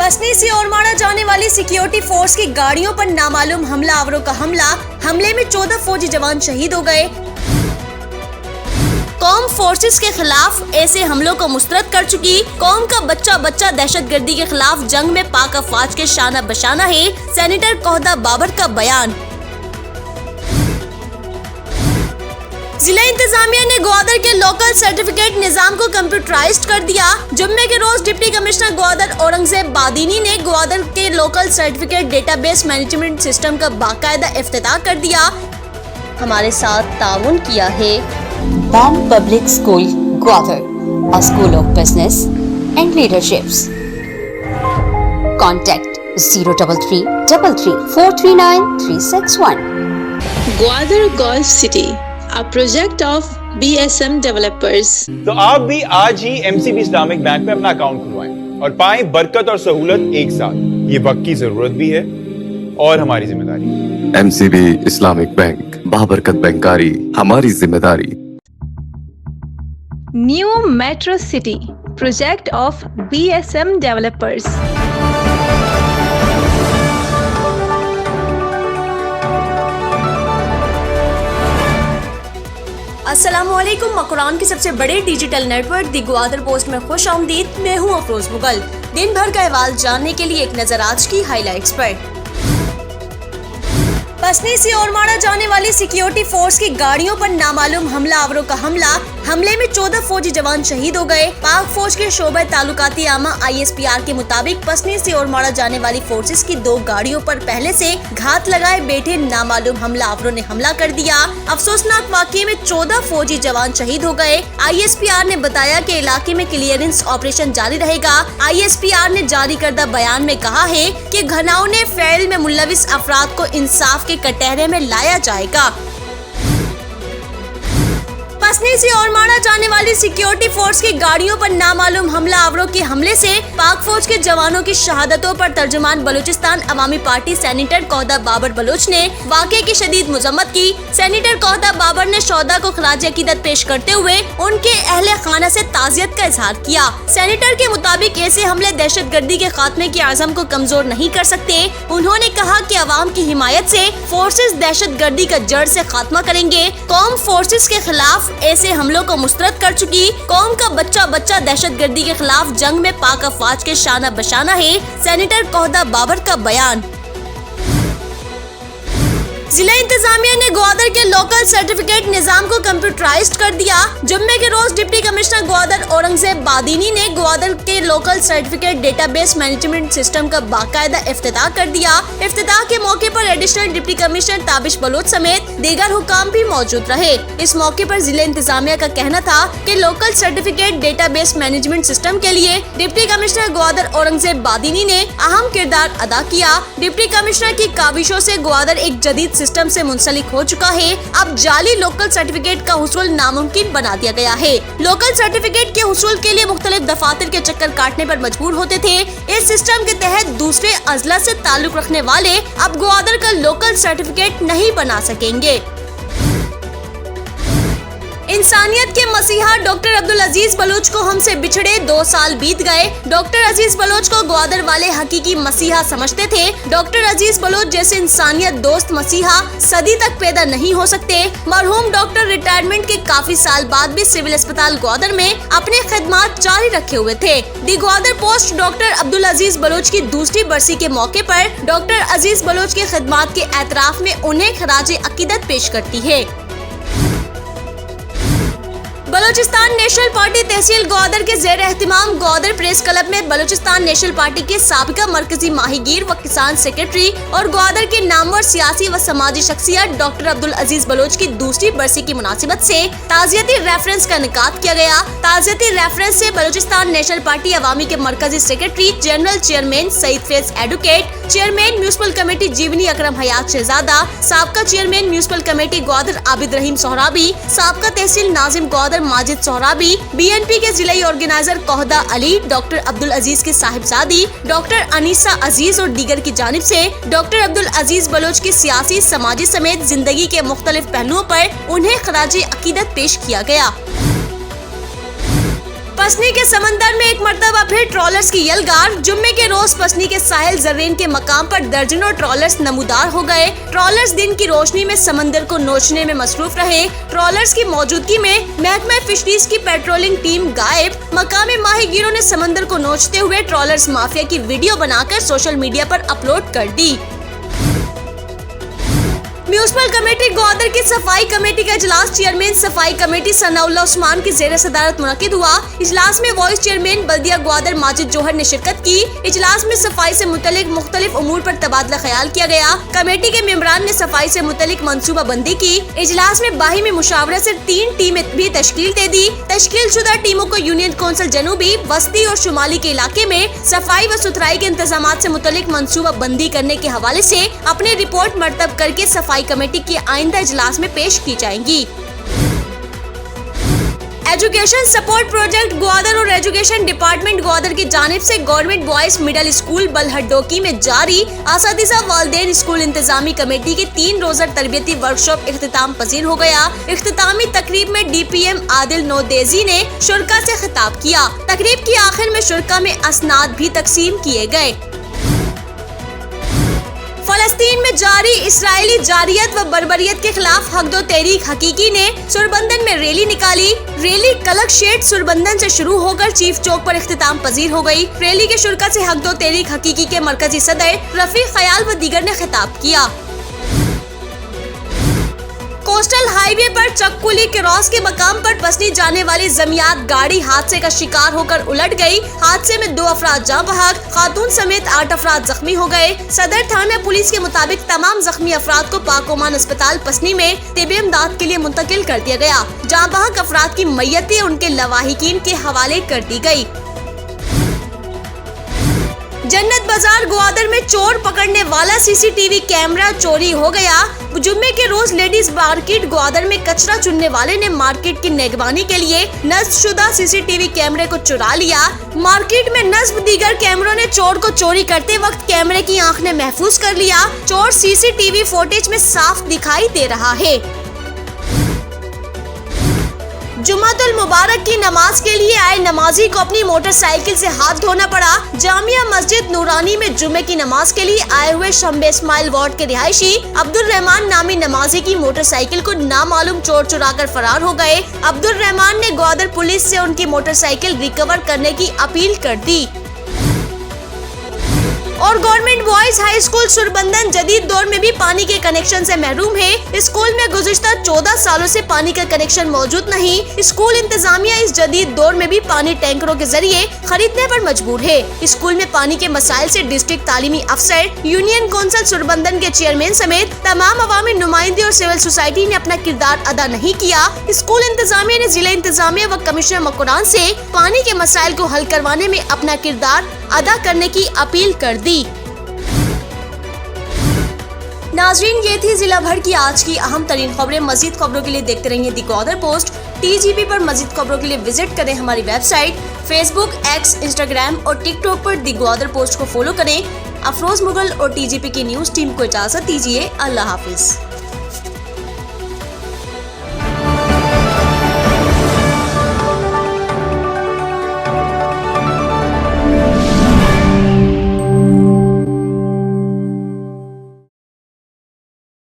पसनी से ओरमाड़ा जाने वाली सिक्योरिटी फोर्स की गाड़ियों पर नामालूम हमलावरों का हमले में 14 फौजी जवान शहीद हो गए। कौम फोर्सेस के खिलाफ ऐसे हमलों को मुस्तरद कर चुकी। कौम का बच्चा दहशतगर्दी के खिलाफ जंग में पाक अफवाज के शाना बशाना है। सेनेटर कौहदा बाबर का बयान। जिला इंतजामिया ने ग्वादर के लोकल सर्टिफिकेट निजाम को कंप्यूटराइज्ड कर दिया। जुम्मे के रोज डिप्टी कमिश्नर ग्वादर औरंगजेब बादीनी ने ग्वादर के local certificate database management system का बाकायदा इफ्तिताह कर दिया। हमारे साथ ताउन किया है BAM Public School, Gwadar, a school of business and leaderships. Contact 033 33 439 361. Gwadar Golf City, a project of BSM developers. तो आप भी आज ही MCB इस्लामिक बैंक में अपना अकाउंट खुलवाएं और पाएं बरकत और सहूलत एक साथ। ये वक्त की जरूरत भी है और हमारी जिम्मेदारी। MCB इस्लामिक बैंक, बाबरकत बैंकारी हमारी जिम्मेदारी। New Metro City, project of BSM developers. अस्सलामुअलैकुम। मकुरान के सबसे बड़े डिजिटल नेटवर्क दी ग्वादर पोस्ट में खुश आमदीद। मैं हूँ अफरोज मुगल। दिन भर का अहवाल जानने के लिए एक नजर आज की हाइलाइट्स पर। पसनी से ओरमाड़ा जाने वाली सिक्योरिटी फोर्स की गाड़ियों पर नामालूम हमलावरों का हमले में 14 फौजी जवान शहीद हो गए। पाक फौज के शोबे तालुकाती आमा ISPR के मुताबिक पसनी से ओरमाड़ा जाने वाली फोर्सेस की 2 गाड़ियों पर पहले से घात लगाए बैठे नामालूम हमलावरों ने हमला कर दिया। अफसोसनाक वाकये में 14 फौजी जवान शहीद हो गए। ISPR ने बताया कि इलाके में क्लियरेंस ऑपरेशन जारी रहेगा। ISPR ने जारी करदा बयान में कहा है कि घनाउने फेल में मुलविस अफराद को इंसाफ के कटहरे में लाया जाएगा। पसनी से ओरमाड़ा जाने वाली सिक्योरिटी फोर्स की गाड़ियों पर नामालूम हमलावरों के हमले से पाक फौज के जवानों की शहादतों पर तर्जुमान बलूचिस्तान अवामी पार्टी सेनेटर कौहदा बाबर बलोच ने वाक़े की शदीद मजम्मत की। सेनेटर कौहदा बाबर ने शोहदा को खराज अकीदत पेश करते हुए उनके अहले खाना से ताज़ियत का इजहार किया। सेनेटर के मुताबिक ऐसे हमले दहशतगर्दी के खात्मे के आज़म को कमजोर नहीं कर सकते। उन्होंने कहा कि अवाम की हिमायत से फोर्सेस दहशतगर्दी का जड़ से खात्मा करेंगे। कौम फोर्सेस के खिलाफ ऐसे हमलों को मुस्तरद कर चुकी। कौम का बच्चा दहशतगर्दी के खिलाफ जंग में पाक अफवाज के शाना बशाना है। सेनेटर कौहदा बाबर का बयान। जिला इंतजामिया ने ग्वादर के लोकल सर्टिफिकेट निजाम को कंप्यूटराइज्ड कर दिया। जुम्मे के रोज डिप्टी कमिश्नर ग्वादर औरंगजेब बादीनी ने ग्वादर के local certificate database management system का बाकायदा इफ्तिताह कर दिया। इफ्तिताह के मौके पर additional deputy commissioner Tabish Baloch समेत दीगर हुकाम भी मौजूद रहे। इस मौके पर जिला इंतजामिया का कहना था कि local certificate database management system के लिए डिप्टी कमिश्नर ग्वादर औरंगजेब बादीनी ने अहम किरदार अदा किया। डिप्टी कमिश्नर की काविशों से ग्वादर एक जदीद सिस्टम से मुंसलिक हो चुका है। अब जाली लोकल सर्टिफिकेट का हुसूल नामुमकिन बना दिया गया है। लोकल सर्टिफिकेट के हुसूल के लिए मुख्तलिफ दफातर के चक्कर काटने पर मजबूर होते थे। इस सिस्टम के तहत दूसरे अजला से ताल्लुक रखने वाले अब ग्वादर का लोकल सर्टिफिकेट नहीं बना सकेंगे। इंसानियत के मसीहा डॉक्टर अब्दुल अजीज बलोच को हमसे बिछड़े 2 साल बीत गए। डॉक्टर अजीज बलोच को ग्वादर वाले हकीकी मसीहा समझते थे। डॉक्टर अजीज बलोच जैसे इंसानियत दोस्त मसीहा सदी तक पैदा नहीं हो सकते। मरहूम डॉक्टर रिटायरमेंट के काफी साल बाद भी सिविल अस्पताल ग्वादर में अपने खिदमात जारी रखे हुए थे। दी ग्वादर पोस्ट डॉक्टर अब्दुल अजीज बलोच की दूसरी बरसी के मौके पर डॉक्टर अजीज बलोच के खिदमात के एतराफ में उन्हें खराज अकीदत पेश करती है। बलूचिस्तान नेशनल पार्टी तहसील ग्वादर के ज़ेर एहतिमाम ग्वादर प्रेस क्लब में बलूचिस्तान नेशनल पार्टी के साबिका मरकजी माहीगीर व किसान सेक्रेटरी और ग्वादर के नामवर सियासी व समाजी शख्सियत डॉक्टर अब्दुल अजीज बलोच की दूसरी बरसी की मुनासिबत से ताज़ियती रेफरेंस का इनेकाद किया गया। ताज़ियती रेफरेंस से बलूचिस्तान नेशनल पार्टी अवामी के मरकजी secretary general chairman Saeed Faiz advocate, chairman municipal committee Jiwani Akram Hayat Shahzada, साबका chairman municipal committee Gwadar Abid Rahim Sohrabi, साबका तहसील नाजिम ग्वादर माजिद सोहराबी, BNP के जिलाई ऑर्गेनाइजर कौहदा अली, डॉक्टर अब्दुल अजीज की साहिबजादी डॉक्टर अनीसा अजीज और दीगर की जानिब से डॉक्टर अब्दुल अजीज बलोच की सियासी समाजी समेत जिंदगी के मुख्तलिफ पहलुओं पर उन्हें खराज अकीदत पेश किया गया। पसनी के समंदर में एक मर्तबा फिर ट्रॉलर्स की यलगार। जुम्मे के रोज पसनी के साहिल जर्रेन के मकाम पर दर्जनों ट्रॉलर्स नमूदार हो गए। ट्रॉलर्स दिन की रोशनी में समंदर को नोचने में मसरूफ रहे। ट्रॉलर्स की मौजूदगी में महकमा फिशरीज की पेट्रोलिंग टीम गायब। मकामी माहीगीरों ने समंदर को नोचते हुए ट्रॉलर्स माफिया की वीडियो बनाकर सोशल मीडिया पर अपलोड कर दी। म्यूनिसिपल कमेटी ग्वादर की सफाई कमेटी का इजलास चेयरमैन सफाई कमेटी सनाउल्लाह उस्मान की जेर सदारत मुनक्किद हुआ। इजलास में वाइस चेयरमैन बल्दिया ग्वादर माजिद जोहर ने शिरकत की। इजलास में सफाई से मुतल्लिक मुख्तलिफ उमूर पर तबादला ख्याल किया गया। कमेटी के मेंबरान ने सफाई से मुतल्लिक मंसूबा बंदी की। इजलास में बाहिमी मुशावरत से 3 टीमें भी तश्कील दे दी। तश्कील शुदा टीमों को यूनियन कौंसिल जनूबी, वस्ती और शुमाली के इलाके में सफाई व सुथराई के इंतजाम से मुतल्लिक मंसूबा बंदी करने के हवाले से अपनी रिपोर्ट मरतब करके सफाई कमेटी की आइंदा इजलास में पेश की जाएंगी। एजुकेशन सपोर्ट प्रोजेक्ट ग्वादर और एजुकेशन डिपार्टमेंट ग्वादर की जानिब से गवर्नमेंट बॉयज मिडिल स्कूल बलहड्डोकी में जारी असातिज़ा वालिदैन स्कूल इंतजामी कमेटी की 3 रोज़ा तरबियती वर्कशॉप इख्तिताम पजीर हो गया। इख्तितामी तकरीब में DPM आदिल नोदेजी ने शुरका से खिताब किया। तकरीब की आखिर में शुरका में असनाद भी तकसीम किए गए। फलस्तीन में जारी इसराइली जारियत व बर्बरियत के खिलाफ हकदो तहरीक हकीकी ने सुरबंदन में रैली निकाली। रैली कलक शेड सुरबंदन से शुरू होकर चीफ चौक पर इख्तिताम पजीर हो गई। रैली के शुरका से हकदो तहरीक हकीकी के मरकजी सदर रफीक ख्याल व दीगर ने खिताब किया। कोस्टल हाईवे पर चक्कुली क्रॉस के मकाम पर पसनी जाने वाली जमियात गाड़ी हादसे का शिकार होकर उलट गई। हादसे में 2 अफराद जाँ बहक, खातून समेत 8 अफराद जख्मी हो गए। सदर थाना पुलिस के मुताबिक तमाम जख्मी अफराद को पाक ओमान अस्पताल पसनी में तिब्बी इमदाद के लिए मुंतकिल कर दिया गया। जाँ बहक अफराद की मैयतें उनके लवाहिकीन के हवाले कर दी गयी। जन्नत बाजार ग्वादर में चोर पकड़ने वाला CCTV कैमरा चोरी हो गया। जुम्मे के रोज लेडीज मार्केट ग्वादर में कचरा चुनने वाले ने मार्केट की निगरानी के लिए नस्ब शुदा CCTV कैमरे को चुरा लिया। मार्केट में नस्ब दीगर कैमरों ने चोर को चोरी करते वक्त कैमरे की आंख ने महफूज कर लिया। चोर CCTV फुटेज में साफ दिखाई दे रहा है। जुम्मतुल मुबारक की नमाज के लिए आए नमाजी को अपनी मोटरसाइकिल से हाथ धोना पड़ा। जामिया मस्जिद नूरानी में जुम्मे की नमाज के लिए आए हुए शंबे इस्माइल वार्ड के रिहायशी अब्दुल रहमान नामी नमाजी की मोटरसाइकिल को नामालूम चोर चुराकर फरार हो गए। अब्दुल रहमान ने ग्वादर पुलिस से उनकी मोटरसाइकिल रिकवर करने की अपील कर दी। और गवर्नमेंट बॉयज हाई स्कूल सुरबंदन जदीद दौर में भी पानी के कनेक्शन से महरूम है। स्कूल में गुज़िश्ता 14 सालों से पानी का कनेक्शन मौजूद नहीं। स्कूल इंतजामिया इस जदीद दौर में भी पानी टैंकरों के जरिए खरीदने पर मजबूर है। स्कूल में पानी के मसाइल से डिस्ट्रिक्ट तालीमी अफसर, यूनियन कौंसिल सुरबंदन के चेयरमैन समेत तमाम अवामी नुमाइंदे और सिविल सोसाइटी ने अपना किरदार अदा नहीं किया। स्कूल इंतजामिया ने जिला इंतजामिया व कमिश्नर मकुरान से पानी के मसाइल को हल करवाने में अपना किरदार अदा करने की अपील कर दी। नाज़रीन, ये थी जिला भर की आज की अहम तरीन खबरें। मजीद खबरों के लिए देखते रहिए दी ग्वादर पोस्ट। TGP पर मजीद खबरों के लिए विजिट करें हमारी वेबसाइट। फेसबुक, X, इंस्टाग्राम और टिकटॉक पर दी ग्वादर पोस्ट को फॉलो करें। अफरोज मुगल और TGP की न्यूज टीम को इजाजत दीजिए। अल्लाह हाफिज।